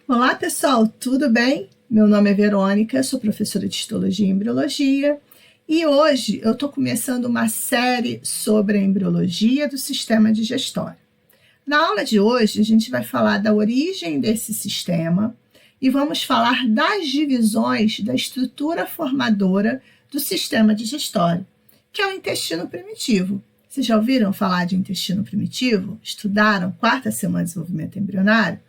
Olá pessoal, tudo bem? Meu nome é Verônica, sou professora de Histologia e Embriologia e hoje eu estou começando uma série sobre a embriologia do sistema digestório. Na aula de hoje a gente vai falar da origem desse sistema e vamos falar das divisões da estrutura formadora do sistema digestório, que é o intestino primitivo. Vocês já ouviram falar de intestino primitivo? Estudaram quarta semana de desenvolvimento embrionário?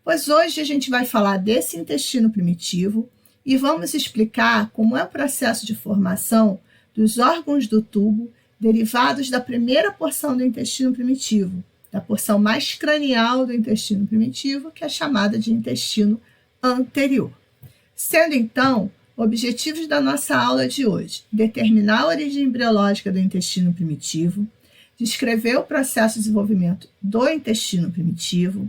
Pois hoje a gente vai falar desse intestino primitivo e vamos explicar como é o processo de formação dos órgãos do tubo derivados da primeira porção do intestino primitivo, da porção mais cranial do intestino primitivo, que é chamada de intestino anterior. Sendo então, objetivos da nossa aula de hoje: determinar a origem embriológica do intestino primitivo, descrever o processo de desenvolvimento do intestino primitivo,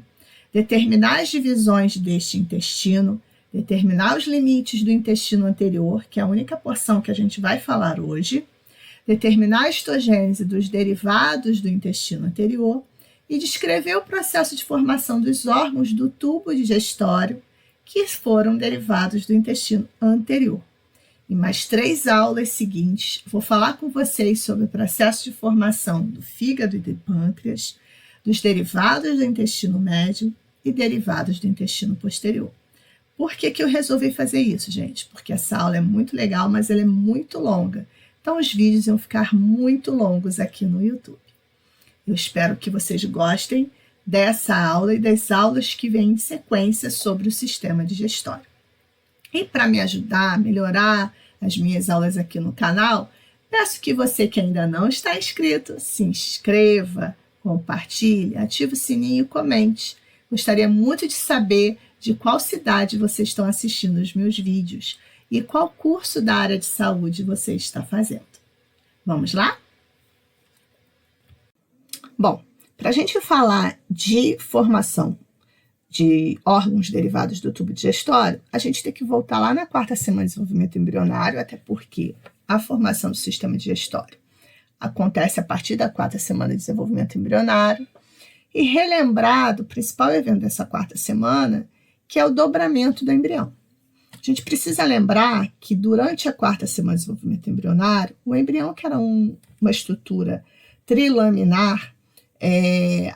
determinar as divisões deste intestino, determinar os limites do intestino anterior, que é a única porção que a gente vai falar hoje, determinar a histogênese dos derivados do intestino anterior e descrever o processo de formação dos órgãos do tubo digestório que foram derivados do intestino anterior. Em mais 3 aulas seguintes, vou falar com vocês sobre o processo de formação do fígado e do pâncreas, dos derivados do intestino médio e derivados do intestino posterior. Por que eu resolvi fazer isso, gente? Porque essa aula é muito legal, mas ela é muito longa. Então, os vídeos vão ficar muito longos aqui no YouTube. Eu espero que vocês gostem dessa aula e das aulas que vêm em sequência sobre o sistema digestório. E para me ajudar a melhorar as minhas aulas aqui no canal, peço que você que ainda não está inscrito, se inscreva, compartilhe, ative o sininho e comente. Gostaria muito de saber de qual cidade vocês estão assistindo os meus vídeos e qual curso da área de saúde você está fazendo. Vamos lá? Bom, para a gente falar de formação de órgãos derivados do tubo digestório, a gente tem que voltar lá na 4ª semana de desenvolvimento embrionário, até porque a formação do sistema digestório acontece a partir da 4ª semana de desenvolvimento embrionário, e relembrar do principal evento dessa 4ª semana, que é o dobramento do embrião. A gente precisa lembrar que durante a 4ª semana de desenvolvimento embrionário, o embrião, que era uma estrutura trilaminar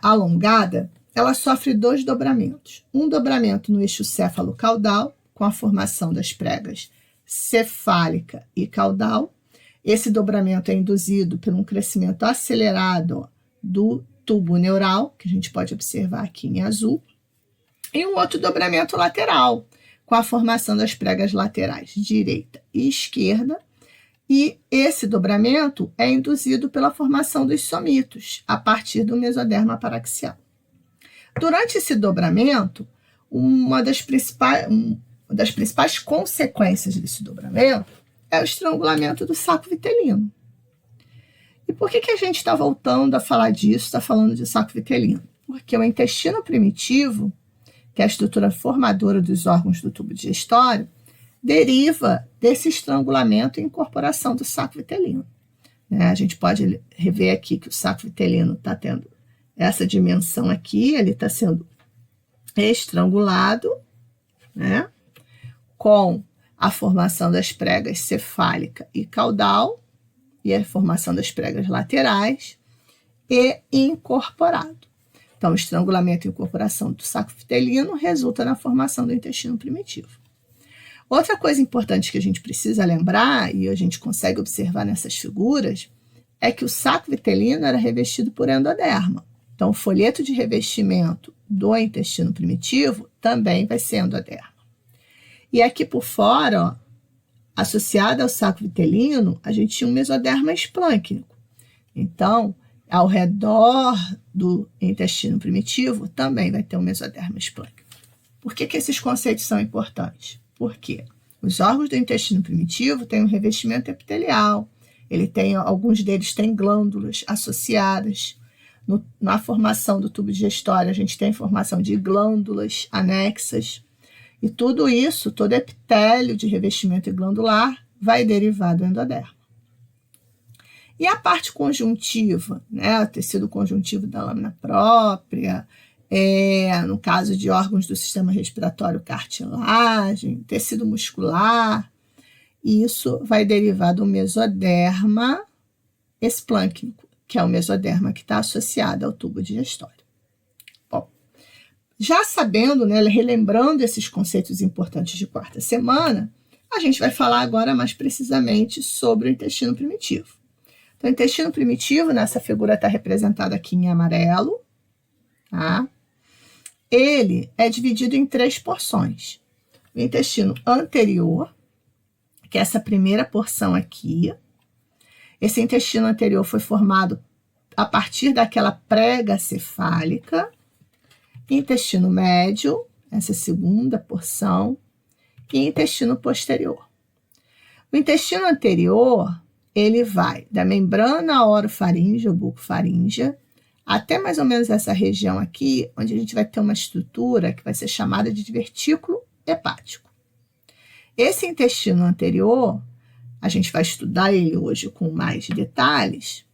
alongada, ela sofre 2 dobramentos. Um dobramento no eixo céfalo-caudal, com a formação das pregas cefálica e caudal. Esse dobramento é induzido por um crescimento acelerado do tubo neural, que a gente pode observar aqui em azul, e um outro dobramento lateral, com a formação das pregas laterais direita e esquerda, e esse dobramento é induzido pela formação dos somitos, a partir do mesoderma paraxial. Durante esse dobramento, uma das principais consequências desse dobramento é o estrangulamento do saco vitelino. E por que a gente está voltando a falar disso, está falando de saco vitelino? Porque o intestino primitivo, que é a estrutura formadora dos órgãos do tubo digestório, deriva desse estrangulamento e incorporação do saco vitelino. A gente pode rever aqui que o saco vitelino está tendo essa dimensão aqui, ele está sendo estrangulado, né, com a formação das pregas cefálica e caudal, e a formação das pregas laterais, e incorporado. Então, o estrangulamento e incorporação do saco vitelino resulta na formação do intestino primitivo. Outra coisa importante que a gente precisa lembrar, e a gente consegue observar nessas figuras, é que o saco vitelino era revestido por endoderma. Então, o folheto de revestimento do intestino primitivo também vai ser endoderma. E aqui por fora, ó, associado ao saco vitelino, a gente tinha um mesoderma esplâncnico. Então, ao redor do intestino primitivo, também vai ter um mesoderma esplâncnico. Por que esses conceitos são importantes? Porque os órgãos do intestino primitivo têm um revestimento epitelial, alguns deles têm glândulas associadas. Na formação do tubo digestório, a gente tem formação de glândulas anexas. E tudo isso, todo epitélio de revestimento glandular, vai derivar do endoderma. E a parte conjuntiva, né, o tecido conjuntivo da lâmina própria, No caso de órgãos do sistema respiratório, cartilagem, tecido muscular. Isso vai derivar do mesoderma esplâncnico, que é o mesoderma que está associado ao tubo digestório. Bom, já sabendo, né, relembrando esses conceitos importantes de quarta semana, a gente vai falar agora mais precisamente sobre o intestino primitivo. Então, o intestino primitivo, nessa figura está representado aqui em amarelo, tá? Ele é dividido em 3 porções. O intestino anterior, que é essa primeira porção aqui. Esse intestino anterior foi formado a partir daquela prega cefálica. Intestino médio, essa segunda porção, e intestino posterior. O intestino anterior, ele vai da membrana orofaríngea ou bucofaríngea até mais ou menos essa região aqui, onde a gente vai ter uma estrutura que vai ser chamada de divertículo hepático. Esse intestino anterior, a gente vai estudar ele hoje com mais detalhes,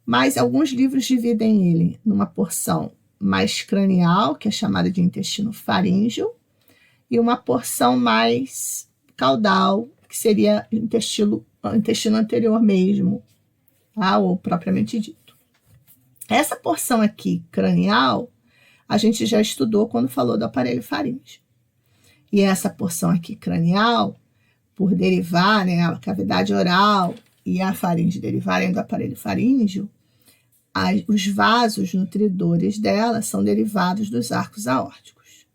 mas alguns livros dividem ele numa porção mais cranial, que é chamada de intestino faríngeo, e uma porção mais caudal, que seria o intestino anterior mesmo, tá? Ou propriamente dito. Essa porção aqui, cranial, a gente já estudou quando falou do aparelho faríngeo. E essa porção aqui, cranial, por derivar, né, a cavidade oral e a faringe derivarem do aparelho faríngeo, os vasos nutridores dela são derivados dos arcos aórticos.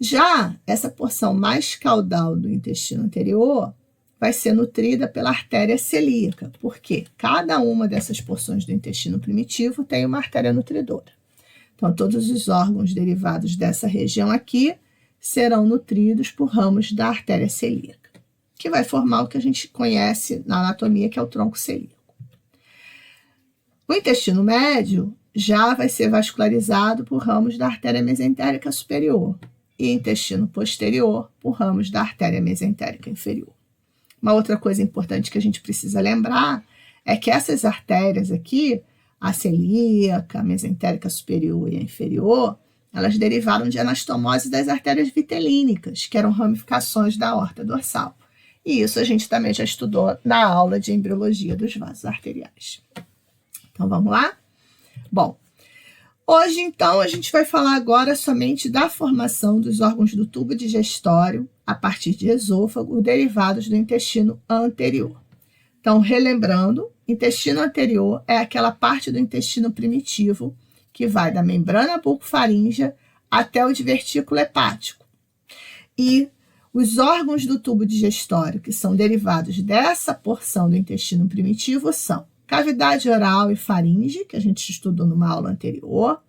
Já essa porção mais caudal do intestino anterior vai ser nutrida pela artéria celíaca, porque cada uma dessas porções do intestino primitivo tem uma artéria nutridora. Então, todos os órgãos derivados dessa região aqui serão nutridos por ramos da artéria celíaca, que vai formar o que a gente conhece na anatomia, que é o tronco celíaco. O intestino médio já vai ser vascularizado por ramos da artéria mesentérica superior e intestino posterior por ramos da artéria mesentérica inferior. Uma outra coisa importante que a gente precisa lembrar é que essas artérias aqui, a celíaca, a mesentérica superior e a inferior, elas derivaram de anastomose das artérias vitelínicas, que eram ramificações da aorta dorsal. E isso a gente também já estudou na aula de embriologia dos vasos arteriais. Então, vamos lá? Bom, hoje, então, a gente vai falar agora somente da formação dos órgãos do tubo digestório a partir de esôfago, derivados do intestino anterior. Então, relembrando, intestino anterior é aquela parte do intestino primitivo que vai da membrana bucofaríngea até o divertículo hepático. E os órgãos do tubo digestório que são derivados dessa porção do intestino primitivo são cavidade oral e faringe, que a gente estudou numa aula anterior,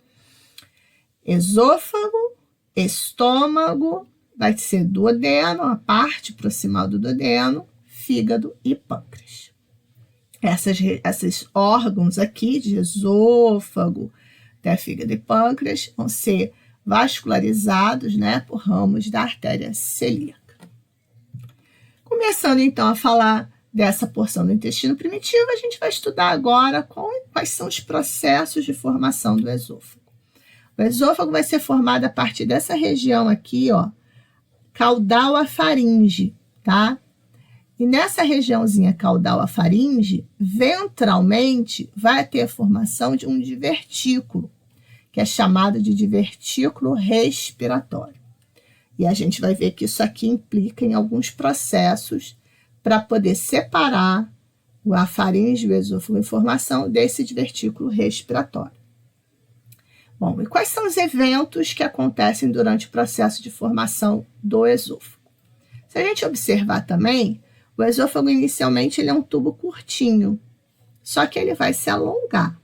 esôfago, estômago, vai ser duodeno, a parte proximal do duodeno, fígado e pâncreas. Esses órgãos aqui de esôfago até fígado e pâncreas vão ser vascularizados, né, por ramos da artéria celíaca. Começando então a falar dessa porção do intestino primitivo, a gente vai estudar agora quais são os processos de formação do esôfago. O esôfago vai ser formado a partir dessa região aqui, ó, caudal à faringe, tá? E nessa regiãozinha caudal à faringe, ventralmente, vai ter a formação de um divertículo, que é chamado de divertículo respiratório. E a gente vai ver que isso aqui implica em alguns processos para poder separar a faringe e o esôfago em formação desse divertículo respiratório. Bom, e quais são os eventos que acontecem durante o processo de formação do esôfago? Se a gente observar também, o esôfago inicialmente ele é um tubo curtinho, só que ele vai se alongar.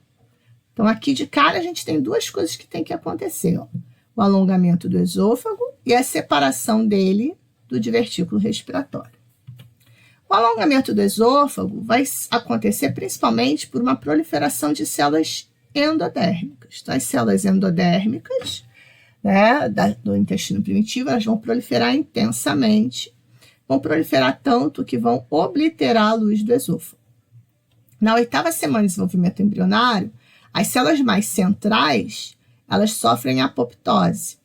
Então, aqui de cara a gente tem duas coisas que tem que acontecer, ó. O alongamento do esôfago e a separação dele do divertículo respiratório. O alongamento do esôfago vai acontecer principalmente por uma proliferação de células endodérmicas. Então, as células endodérmicas, né, do intestino primitivo, elas vão proliferar intensamente, vão proliferar tanto que vão obliterar a luz do esôfago. Na 8ª semana de desenvolvimento embrionário, as células mais centrais, elas sofrem apoptose,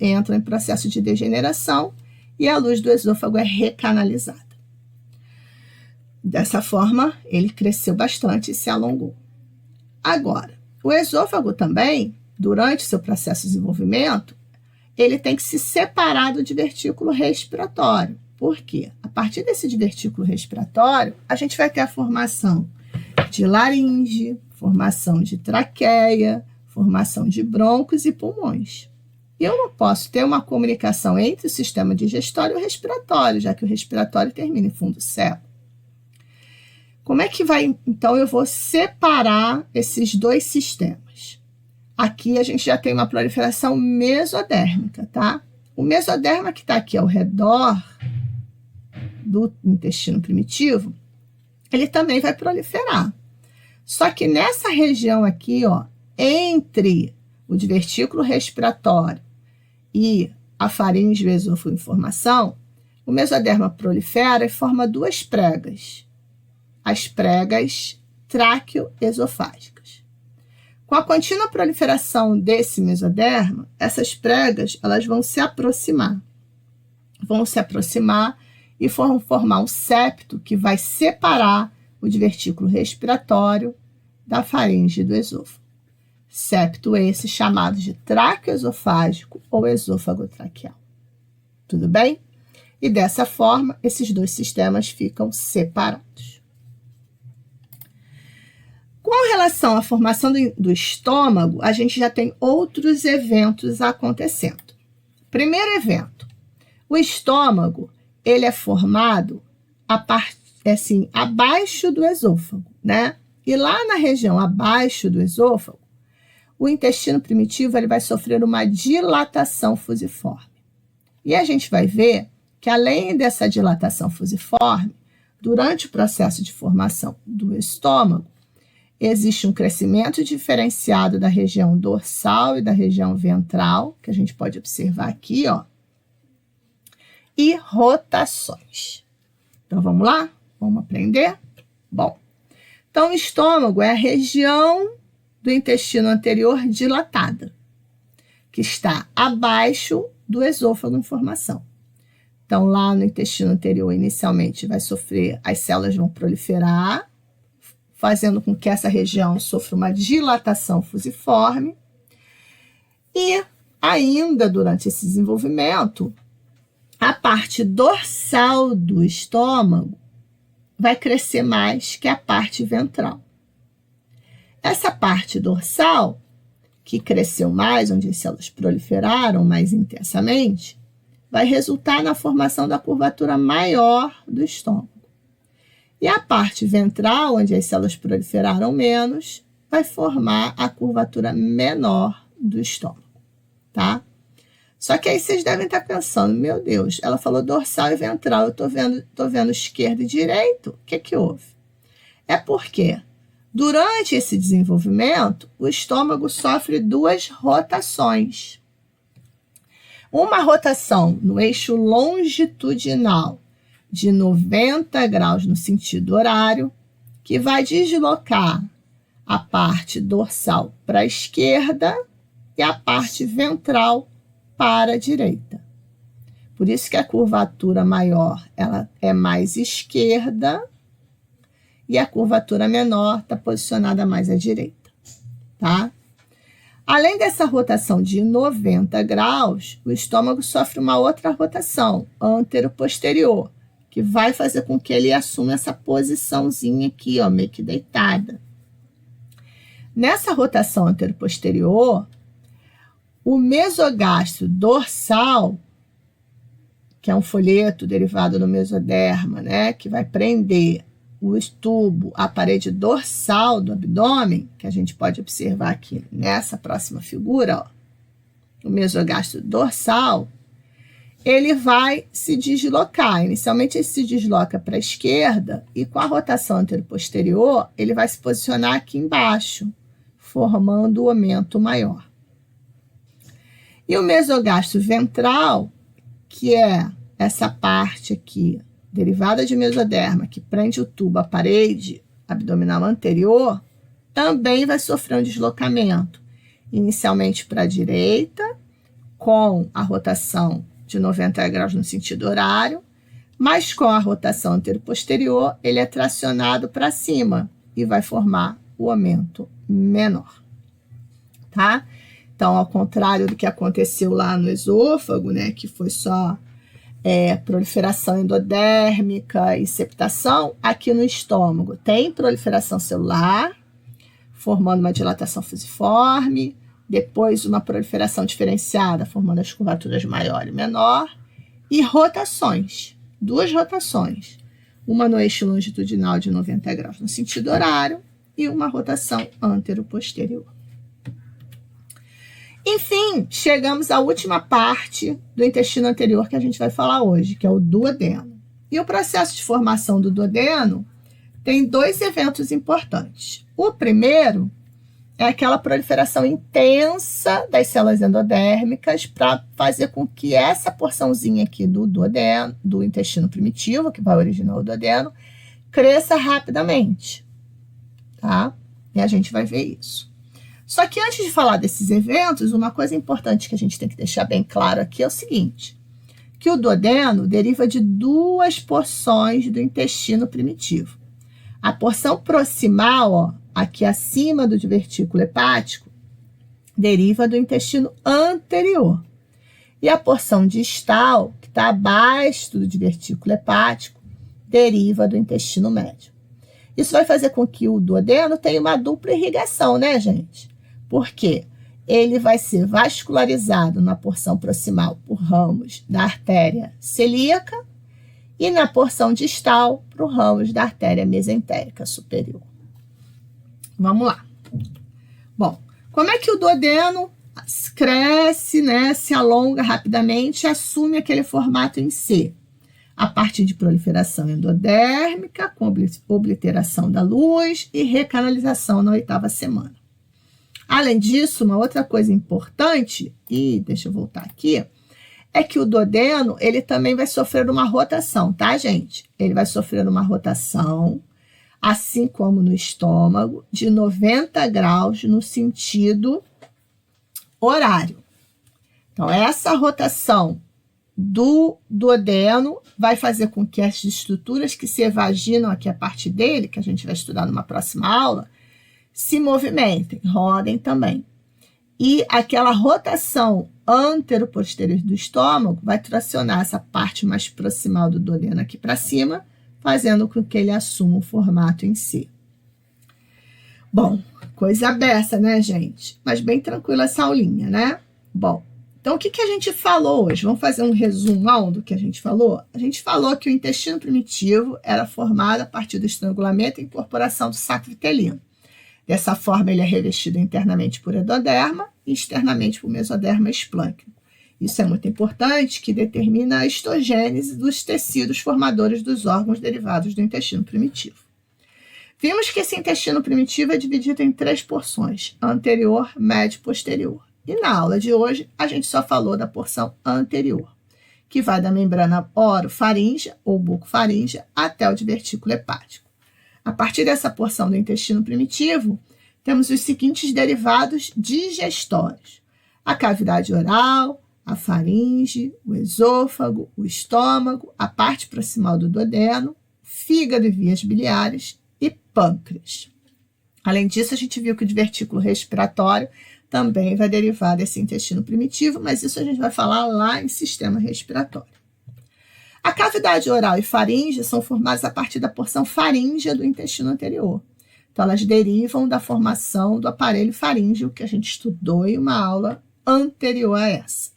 entram em processo de degeneração e a luz do esôfago é recanalizada. Dessa forma, ele cresceu bastante e se alongou. Agora, o esôfago também, durante seu processo de desenvolvimento, ele tem que se separar do divertículo respiratório. Por quê? A partir desse divertículo respiratório, a gente vai ter a formação de laringe, formação de traqueia, formação de brônquios e pulmões. E eu não posso ter uma comunicação entre o sistema digestório e o respiratório, já que o respiratório termina em fundo céu. Como é que vai, então, eu vou separar esses dois sistemas? Aqui a gente já tem uma proliferação mesodérmica, tá? O mesoderma que está aqui ao redor do intestino primitivo, ele também vai proliferar. Só que nessa região aqui, ó, entre o divertículo respiratório e a faringe e o esôfago em formação, o mesoderma prolifera e forma duas pregas. As pregas tráqueo-esofágicas. Com a contínua proliferação desse mesoderma, essas pregas elas vão se aproximar e vão formar um septo que vai separar o divertículo respiratório da faringe e do esôfago. Septo esse chamado de tráqueo esofágico ou esôfago traqueal. Tudo bem? E dessa forma, esses dois sistemas ficam separados. Com relação à formação do estômago, a gente já tem outros eventos acontecendo. Primeiro evento, o estômago, ele é formado abaixo do esôfago, né? E lá na região abaixo do esôfago, o intestino primitivo ele vai sofrer uma dilatação fusiforme. E a gente vai ver que além dessa dilatação fusiforme, durante o processo de formação do estômago, existe um crescimento diferenciado da região dorsal e da região ventral, que a gente pode observar aqui, ó, e rotações. Então, vamos lá? Vamos aprender? Bom, então o estômago é a região do intestino anterior dilatada, que está abaixo do esôfago em formação. Então, lá no intestino anterior, inicialmente, vai sofrer, as células vão proliferar, fazendo com que essa região sofra uma dilatação fusiforme. E ainda durante esse desenvolvimento, a parte dorsal do estômago vai crescer mais que a parte ventral. Essa parte dorsal, que cresceu mais, onde as células proliferaram mais intensamente, vai resultar na formação da curvatura maior do estômago. E a parte ventral, onde as células proliferaram menos, vai formar a curvatura menor do estômago, tá? Só que aí vocês devem estar pensando, meu Deus, ela falou dorsal e ventral, eu tô vendo esquerdo e direito, o que houve? É porque, durante esse desenvolvimento, o estômago sofre duas rotações. Uma rotação no eixo longitudinal, de 90 graus no sentido horário, que vai deslocar a parte dorsal para a esquerda e a parte ventral para a direita. Por isso que a curvatura maior ela é mais esquerda e a curvatura menor está posicionada mais à direita, tá? Além dessa rotação de 90 graus, o estômago sofre uma outra rotação, antero-posterior, que vai fazer com que ele assuma essa posiçãozinha aqui, ó, meio que deitada. Nessa rotação antero-posterior, o mesogastro dorsal, que é um folheto derivado do mesoderma, né, que vai prender o tubo à parede dorsal do abdômen, que a gente pode observar aqui nessa próxima figura, ó, o mesogastro dorsal, ele vai se deslocar. Inicialmente ele se desloca para a esquerda e com a rotação antero-posterior ele vai se posicionar aqui embaixo, formando o aumento maior. E o mesogastro ventral, que é essa parte aqui, derivada de mesoderma, que prende o tubo à parede abdominal anterior, também vai sofrer um deslocamento. inicialmente para a direita, com a rotação de 90 graus no sentido horário, mas com a rotação antero-posterior, ele é tracionado para cima e vai formar o aumento menor, tá? Então, ao contrário do que aconteceu lá no esôfago, né, que foi só proliferação endodérmica e septação, aqui no estômago tem proliferação celular, formando uma dilatação fusiforme, depois uma proliferação diferenciada, formando as curvaturas maior e menor, e rotações, 2 rotações, uma no eixo longitudinal de 90 graus no sentido horário e uma rotação antero-posterior. Enfim, chegamos à última parte do intestino anterior que a gente vai falar hoje, que é o duodeno. E o processo de formação do duodeno tem 2 eventos importantes. O primeiro é aquela proliferação intensa das células endodérmicas para fazer com que essa porçãozinha aqui do duodeno, do intestino primitivo, que vai originar o duodeno, cresça rapidamente, tá? E a gente vai ver isso. Só que antes de falar desses eventos, uma coisa importante que a gente tem que deixar bem claro aqui é o seguinte, que o duodeno deriva de 2 porções do intestino primitivo. A porção proximal, ó, aqui acima do divertículo hepático, deriva do intestino anterior. E a porção distal, que está abaixo do divertículo hepático, deriva do intestino médio. Isso vai fazer com que o duodeno tenha uma dupla irrigação, né, gente? Porque ele vai ser vascularizado na porção proximal por ramos da artéria celíaca e na porção distal por ramos da artéria mesentérica superior. Vamos lá. Bom, como é que o duodeno cresce, né, se alonga rapidamente e assume aquele formato em C? A partir de proliferação endodérmica, com obliteração da luz e recanalização na 8ª semana. Além disso, uma outra coisa importante, e deixa eu voltar aqui, é que o duodeno, ele também vai sofrer uma rotação, tá, gente? Ele vai sofrer uma rotação, assim como no estômago, de 90 graus no sentido horário. Então, essa rotação do duodeno vai fazer com que as estruturas que se evaginam aqui a partir dele, que a gente vai estudar numa próxima aula, se movimentem, rodem também. E aquela rotação antero-posterior do estômago vai tracionar essa parte mais proximal do duodeno aqui para cima, fazendo com que ele assuma o formato em si. Bom, coisa beça, né, gente? Mas bem tranquila essa aulinha, né? Bom, então o que a gente falou hoje? Vamos fazer um resumão do que a gente falou? A gente falou que o intestino primitivo era formado a partir do estrangulamento e incorporação do saco vitelino. Dessa forma, ele é revestido internamente por endoderma e externamente por mesoderma esplâncnico. Isso é muito importante, que determina a histogênese dos tecidos formadores dos órgãos derivados do intestino primitivo. Vimos que esse intestino primitivo é dividido em 3 porções, anterior, médio e posterior. E na aula de hoje, a gente só falou da porção anterior, que vai da membrana orofaríngea ou bucofaríngea até o divertículo hepático. A partir dessa porção do intestino primitivo, temos os seguintes derivados digestórios: a cavidade oral, a faringe, o esôfago, o estômago, a parte proximal do duodeno, fígado e vias biliares e pâncreas. Além disso, a gente viu que o divertículo respiratório também vai derivar desse intestino primitivo, mas isso a gente vai falar lá em sistema respiratório. A cavidade oral e faringe são formadas a partir da porção faríngea do intestino anterior. Então, elas derivam da formação do aparelho faríngeo, que a gente estudou em uma aula anterior a essa.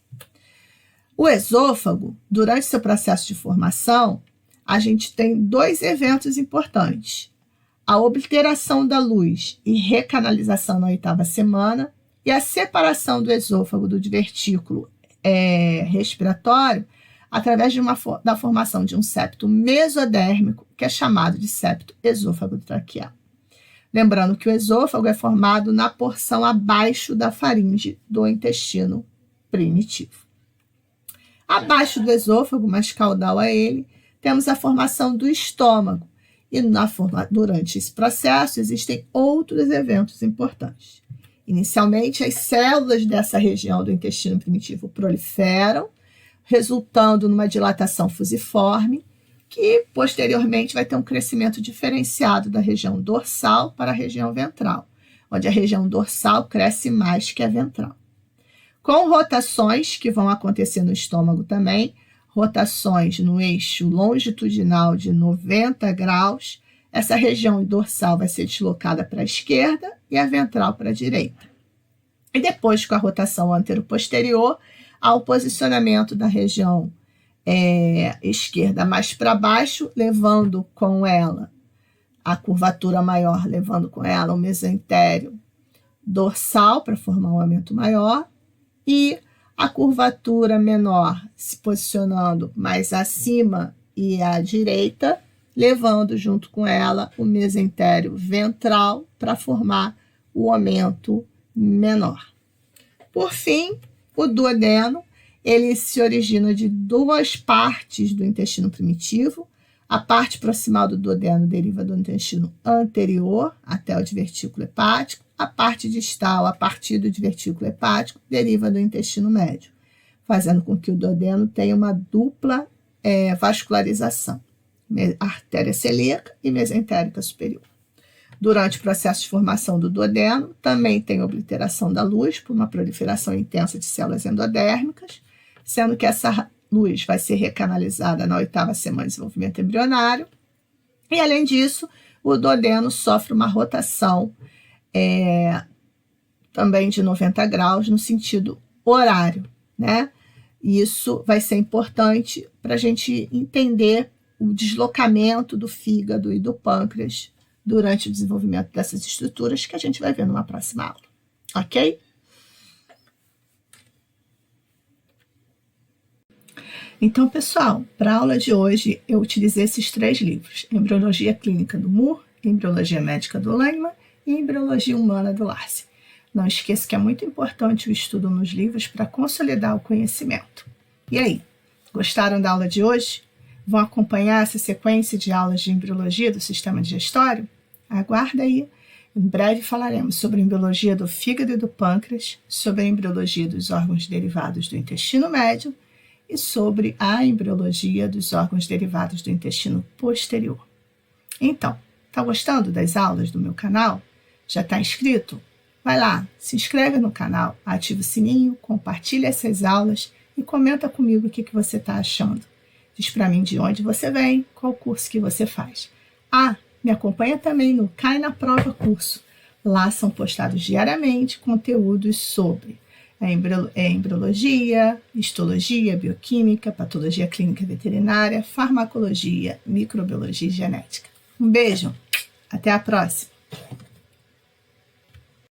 O esôfago, durante seu processo de formação, a gente tem 2 eventos importantes: a obliteração da luz e recanalização na 8ª semana e a separação do esôfago do divertículo respiratório através da formação de um septo mesodérmico, que é chamado de septo esôfago-traqueal. Lembrando que o esôfago é formado na porção abaixo da faringe do intestino primitivo. Abaixo do esôfago, mais caudal a ele, temos a formação do estômago. E durante esse processo existem outros eventos importantes. Inicialmente, as células dessa região do intestino primitivo proliferam, resultando numa dilatação fusiforme, que posteriormente vai ter um crescimento diferenciado da região dorsal para a região ventral, onde a região dorsal cresce mais que a ventral. Com rotações que vão acontecer no estômago também, rotações no eixo longitudinal de 90 graus, essa região dorsal vai ser deslocada para a esquerda e a ventral para a direita. E depois, com a rotação antero-posterior, há o posicionamento da região esquerda mais para baixo, levando com ela a curvatura maior, levando com ela o mesentério dorsal para formar um aumento maior, e a curvatura menor se posicionando mais acima e à direita, levando junto com ela o mesentério ventral para formar o aumento menor. Por fim, o duodeno, ele se origina de duas partes do intestino primitivo. A parte proximal do duodeno deriva do intestino anterior até o divertículo hepático. A parte distal, a partir do divertículo hepático, deriva do intestino médio, fazendo com que o duodeno tenha uma dupla vascularização, artéria celíaca e mesentérica superior. Durante o processo de formação do duodeno, também tem obliteração da luz por uma proliferação intensa de células endodérmicas, sendo que essa luz vai ser recanalizada na 8ª semana de desenvolvimento embrionário. E, além disso, o duodeno sofre uma rotação também de 90 graus no sentido horário, né? Isso vai ser importante para a gente entender o deslocamento do fígado e do pâncreas durante o desenvolvimento dessas estruturas, que a gente vai ver numa próxima aula, ok? Então, pessoal, para a aula de hoje, eu utilizei esses 3 livros: Embriologia Clínica do Moore, Embriologia Médica do Lehmann e Embriologia Humana do Larsen. Não esqueça que é muito importante o estudo nos livros para consolidar o conhecimento. E aí, gostaram da aula de hoje? Vão acompanhar essa sequência de aulas de embriologia do sistema digestório? Aguarda aí. Em breve falaremos sobre a embriologia do fígado e do pâncreas, sobre a embriologia dos órgãos derivados do intestino médio e sobre a embriologia dos órgãos derivados do intestino posterior. Então, está gostando das aulas do meu canal? Já está inscrito? Vai lá, se inscreve no canal, ativa o sininho, compartilha essas aulas e comenta comigo o que você está achando. Diz para mim de onde você vem, qual curso que você faz. Me acompanha também no Cai na Prova curso. Lá são postados diariamente conteúdos sobre embriologia, histologia, bioquímica, patologia clínica veterinária, farmacologia, microbiologia e genética. Um beijo, até a próxima!